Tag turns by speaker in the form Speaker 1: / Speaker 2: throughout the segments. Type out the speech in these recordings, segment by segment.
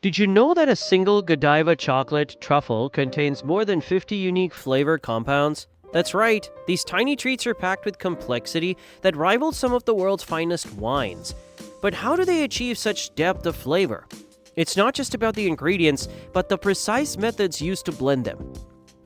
Speaker 1: Did you know that a single Godiva chocolate truffle contains more than 50 unique flavor compounds? That's right, these tiny treats are packed with complexity that rivals some of the world's finest wines. But how do they achieve such depth of flavor? It's not just about the ingredients, but the precise methods used to blend them.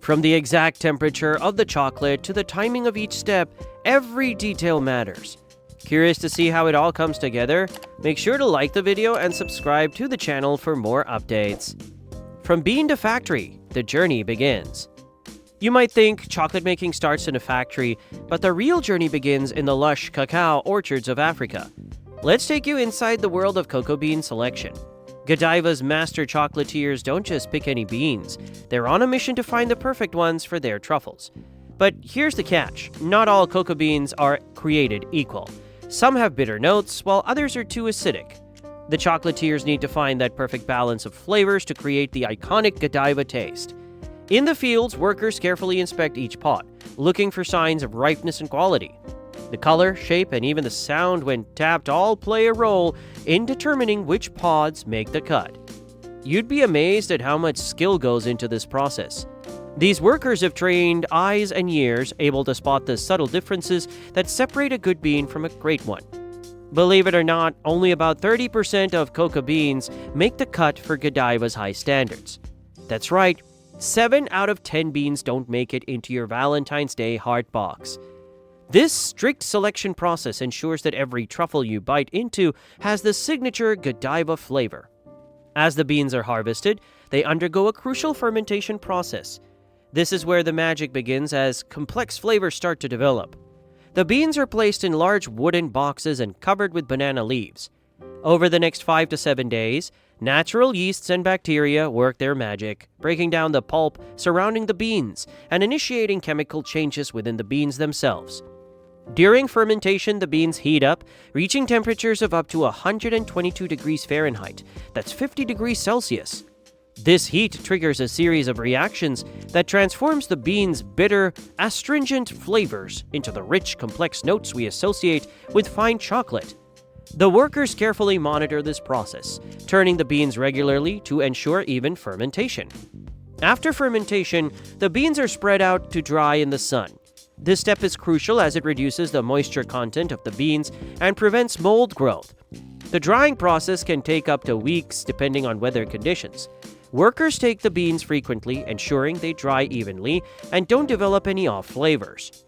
Speaker 1: From the exact temperature of the chocolate to the timing of each step, every detail matters. Curious to see how it all comes together? Make sure to like the video and subscribe to the channel for more updates. From bean to factory, the journey begins. You might think chocolate making starts in a factory, but the real journey begins in the lush cacao orchards of Africa. Let's take you inside the world of cocoa bean selection. Godiva's master chocolatiers don't just pick any beans. They're on a mission to find the perfect ones for their truffles. But here's the catch. Not all cocoa beans are created equal. Some have bitter notes, while others are too acidic. The chocolatiers need to find that perfect balance of flavors to create the iconic Godiva taste. In the fields, workers carefully inspect each pod, looking for signs of ripeness and quality. The color, shape, and even the sound when tapped all play a role in determining which pods make the cut. You'd be amazed at how much skill goes into this process. These workers have trained eyes and ears, able to spot the subtle differences that separate a good bean from a great one. Believe it or not, only about 30% of cocoa beans make the cut for Godiva's high standards. That's right, 7 out of 10 beans don't make it into your Valentine's Day heart box. This strict selection process ensures that every truffle you bite into has the signature Godiva flavor. As the beans are harvested, they undergo a crucial fermentation process. This is where the magic begins as complex flavors start to develop. The beans are placed in large wooden boxes and covered with banana leaves. Over the next 5 to 7 days, natural yeasts and bacteria work their magic, breaking down the pulp surrounding the beans and initiating chemical changes within the beans themselves. During fermentation, the beans heat up, reaching temperatures of up to 122 degrees Fahrenheit. That's 50 degrees Celsius. This heat triggers a series of reactions that transforms the beans' bitter, astringent flavors into the rich, complex notes we associate with fine chocolate. The workers carefully monitor this process, turning the beans regularly to ensure even fermentation. After fermentation, the beans are spread out to dry in the sun. This step is crucial as it reduces the moisture content of the beans and prevents mold growth. The drying process can take up to weeks depending on weather conditions. Workers take the beans frequently, ensuring they dry evenly and don't develop any off flavors.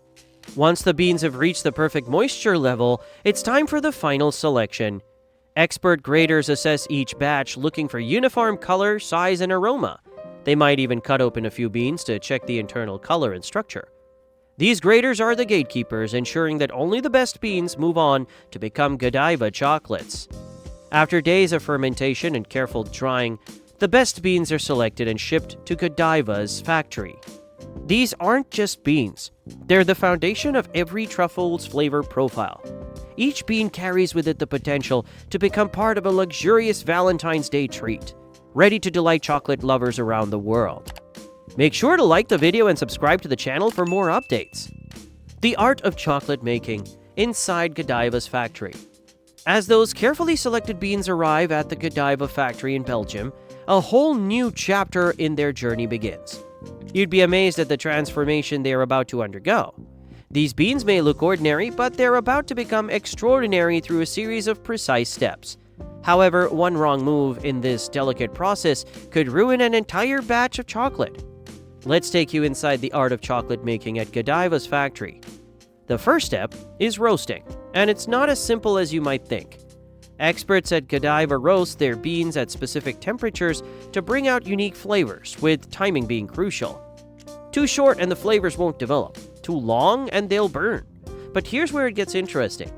Speaker 1: Once the beans have reached the perfect moisture level, it's time for the final selection. Expert graders assess each batch looking for uniform color, size, and aroma. They might even cut open a few beans to check the internal color and structure. These graders are the gatekeepers, ensuring that only the best beans move on to become Godiva chocolates. After days of fermentation and careful drying, the best beans are selected and shipped to Godiva's factory. These aren't just beans. They're the foundation of every truffle's flavor profile. Each bean carries with it the potential to become part of a luxurious Valentine's Day treat, ready to delight chocolate lovers around the world. Make sure to like the video and subscribe to the channel for more updates. The art of chocolate making inside Godiva's factory. As those carefully selected beans arrive at the Godiva factory in Belgium, a whole new chapter in their journey begins. You'd be amazed at the transformation they are about to undergo. These beans may look ordinary, but they're about to become extraordinary through a series of precise steps. However, one wrong move in this delicate process could ruin an entire batch of chocolate. Let's take you inside the art of chocolate making at Godiva's factory. The first step is roasting, and it's not as simple as you might think. Experts at Godiva roast their beans at specific temperatures to bring out unique flavors, with timing being crucial. Too short and the flavors won't develop. Too long and they'll burn. But here's where it gets interesting.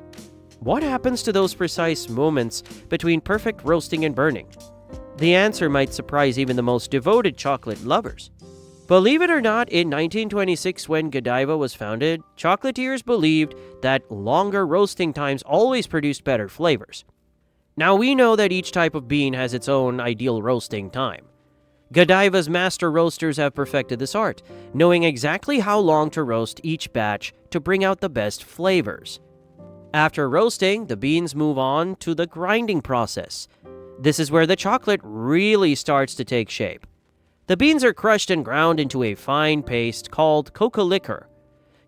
Speaker 1: What happens to those precise moments between perfect roasting and burning? The answer might surprise even the most devoted chocolate lovers. Believe it or not, in 1926, when Godiva was founded, chocolatiers believed that longer roasting times always produced better flavors. Now we know that each type of bean has its own ideal roasting time. Godiva's master roasters have perfected this art, knowing exactly how long to roast each batch to bring out the best flavors. After roasting, the beans move on to the grinding process. This is where the chocolate really starts to take shape. The beans are crushed and ground into a fine paste called cocoa liquor.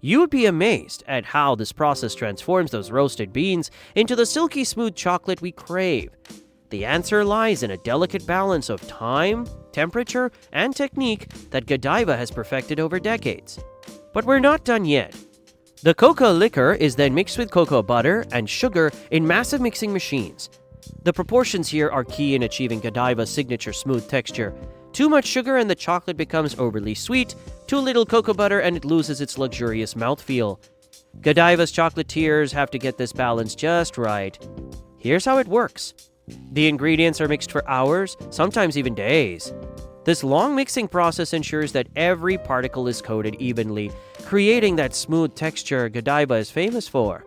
Speaker 1: You would be amazed at how this process transforms those roasted beans into the silky smooth chocolate we crave. The answer lies in a delicate balance of time, temperature, and technique that Godiva has perfected over decades. But we're not done yet. The cocoa liquor is then mixed with cocoa butter and sugar in massive mixing machines. The proportions here are key in achieving Godiva's signature smooth texture. Too much sugar and the chocolate becomes overly sweet, too little cocoa butter and it loses its luxurious mouthfeel. Godiva's chocolatiers have to get this balance just right. Here's how it works. The ingredients are mixed for hours, sometimes even days. This long mixing process ensures that every particle is coated evenly, creating that smooth texture Godiva is famous for.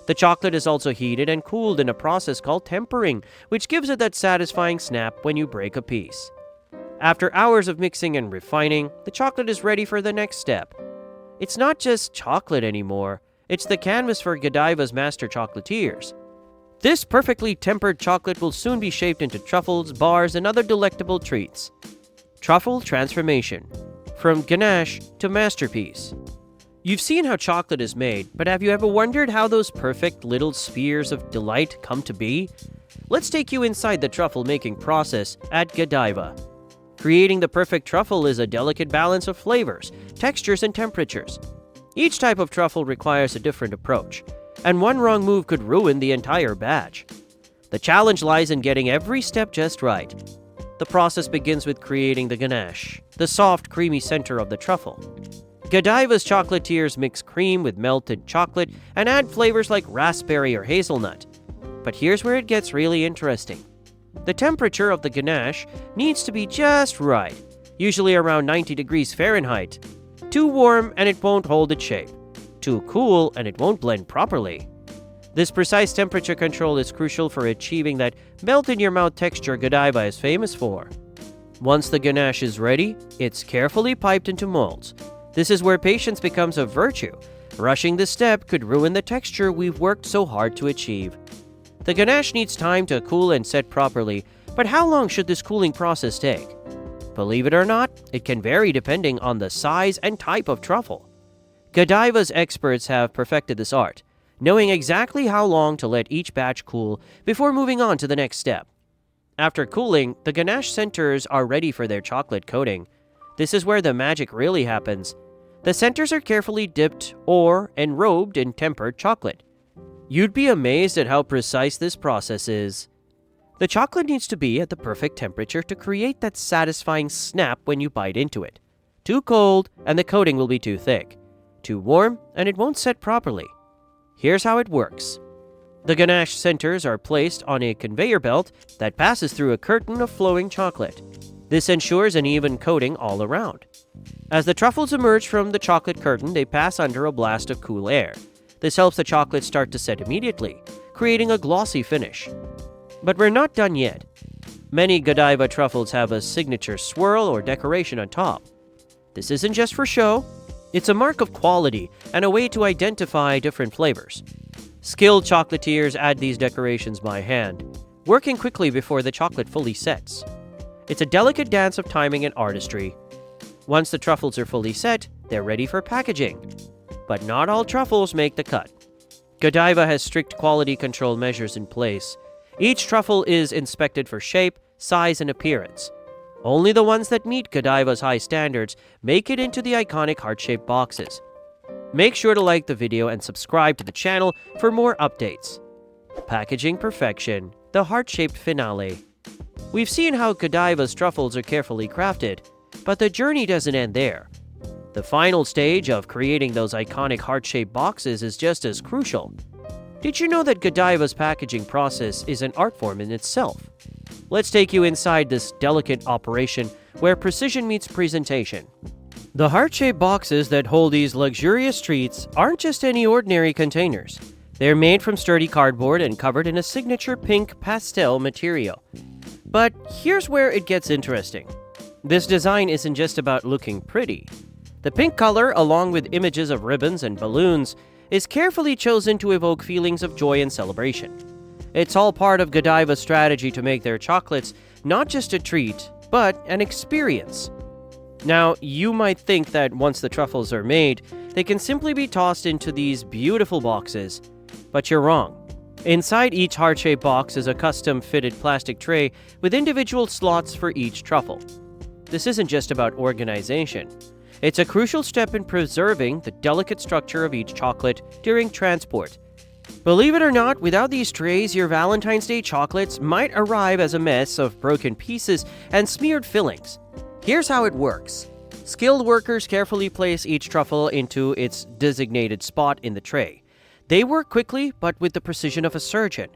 Speaker 1: The chocolate is also heated and cooled in a process called tempering, which gives it that satisfying snap when you break a piece. After hours of mixing and refining, the chocolate is ready for the next step. It's not just chocolate anymore, it's the canvas for Godiva's master chocolatiers. This perfectly tempered chocolate will soon be shaped into truffles, bars, and other delectable treats. Truffle transformation. From ganache to masterpiece. You've seen how chocolate is made, but have you ever wondered how those perfect little spheres of delight come to be? Let's take you inside the truffle making process at Godiva. Creating the perfect truffle is a delicate balance of flavors, textures, and temperatures. Each type of truffle requires a different approach, and one wrong move could ruin the entire batch. The challenge lies in getting every step just right. The process begins with creating the ganache, the soft, creamy center of the truffle. Godiva's chocolatiers mix cream with melted chocolate and add flavors like raspberry or hazelnut. But here's where it gets really interesting. The temperature of the ganache needs to be just right, usually around 90 degrees Fahrenheit. Too warm and it won't hold its shape. Too cool and it won't blend properly. This precise temperature control is crucial for achieving that melt-in-your-mouth texture Godiva is famous for. Once the ganache is ready, it's carefully piped into molds. This is where patience becomes a virtue. Rushing this step could ruin the texture we've worked so hard to achieve. The ganache needs time to cool and set properly, but how long should this cooling process take? Believe it or not, it can vary depending on the size and type of truffle. Godiva's experts have perfected this art, knowing exactly how long to let each batch cool before moving on to the next step. After cooling, the ganache centers are ready for their chocolate coating. This is where the magic really happens. The centers are carefully dipped or enrobed in tempered chocolate. You'd be amazed at how precise this process is. The chocolate needs to be at the perfect temperature to create that satisfying snap when you bite into it. Too cold, and the coating will be too thick. Too warm, and it won't set properly. Here's how it works. The ganache centers are placed on a conveyor belt that passes through a curtain of flowing chocolate. This ensures an even coating all around. As the truffles emerge from the chocolate curtain, they pass under a blast of cool air. This helps the chocolate start to set immediately, creating a glossy finish. But we're not done yet. Many Godiva truffles have a signature swirl or decoration on top. This isn't just for show. It's a mark of quality and a way to identify different flavors. Skilled chocolatiers add these decorations by hand, working quickly before the chocolate fully sets. It's a delicate dance of timing and artistry. Once the truffles are fully set, they're ready for packaging. But not all truffles make the cut. Godiva has strict quality control measures in place. Each truffle is inspected for shape, size, and appearance. Only the ones that meet Godiva's high standards make it into the iconic heart-shaped boxes. Make sure to like the video and subscribe to the channel for more updates. Packaging perfection, the heart-shaped finale. We've seen how Godiva's truffles are carefully crafted, but the journey doesn't end there. The final stage of creating those iconic heart-shaped boxes is just as crucial. Did you know that Godiva's packaging process is an art form in itself? Let's take you inside this delicate operation where precision meets presentation. The heart-shaped boxes that hold these luxurious treats aren't just any ordinary containers. They're made from sturdy cardboard and covered in a signature pink pastel material. But here's where it gets interesting. This design isn't just about looking pretty. The pink color, along with images of ribbons and balloons, is carefully chosen to evoke feelings of joy and celebration. It's all part of Godiva's strategy to make their chocolates not just a treat, but an experience. Now, you might think that once the truffles are made, they can simply be tossed into these beautiful boxes. But you're wrong. Inside each heart-shaped box is a custom-fitted plastic tray with individual slots for each truffle. This isn't just about organization. It's a crucial step in preserving the delicate structure of each chocolate during transport. Believe it or not, without these trays, your Valentine's Day chocolates might arrive as a mess of broken pieces and smeared fillings. Here's how it works. Skilled workers carefully place each truffle into its designated spot in the tray. They work quickly, but with the precision of a surgeon.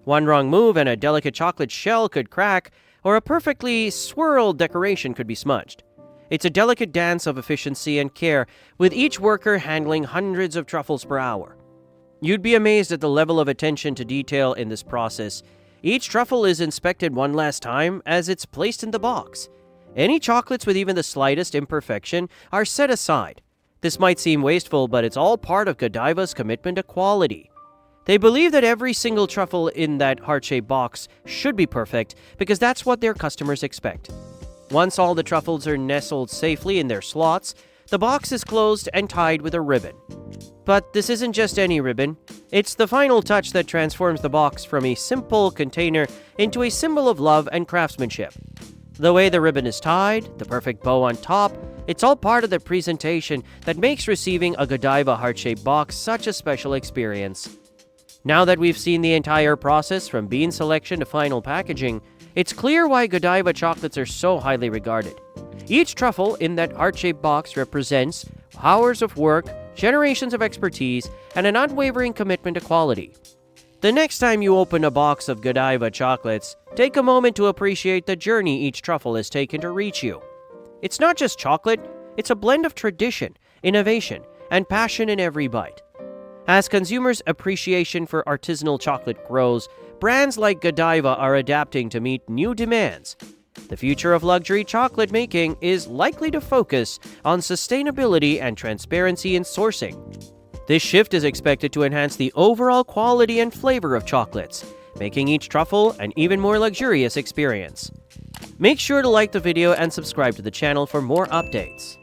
Speaker 1: One wrong move and a delicate chocolate shell could crack, or a perfectly swirled decoration could be smudged. It's a delicate dance of efficiency and care, with each worker handling hundreds of truffles per hour. You'd be amazed at the level of attention to detail in this process. Each truffle is inspected one last time as it's placed in the box. Any chocolates with even the slightest imperfection are set aside. This might seem wasteful, but it's all part of Godiva's commitment to quality. They believe that every single truffle in that heart-shaped box should be perfect because that's what their customers expect. Once all the truffles are nestled safely in their slots, the box is closed and tied with a ribbon. But this isn't just any ribbon. It's the final touch that transforms the box from a simple container into a symbol of love and craftsmanship. The way the ribbon is tied, the perfect bow on top, it's all part of the presentation that makes receiving a Godiva heart-shaped box such a special experience. Now that we've seen the entire process from bean selection to final packaging, it's clear why Godiva chocolates are so highly regarded. Each truffle in that heart-shaped box represents hours of work, generations of expertise, and an unwavering commitment to quality. The next time you open a box of Godiva chocolates, take a moment to appreciate the journey each truffle has taken to reach you. It's not just chocolate, it's a blend of tradition, innovation, and passion in every bite. As consumers' appreciation for artisanal chocolate grows, brands like Godiva are adapting to meet new demands. The future of luxury chocolate making is likely to focus on sustainability and transparency in sourcing. This shift is expected to enhance the overall quality and flavor of chocolates, making each truffle an even more luxurious experience. Make sure to like the video and subscribe to the channel for more updates.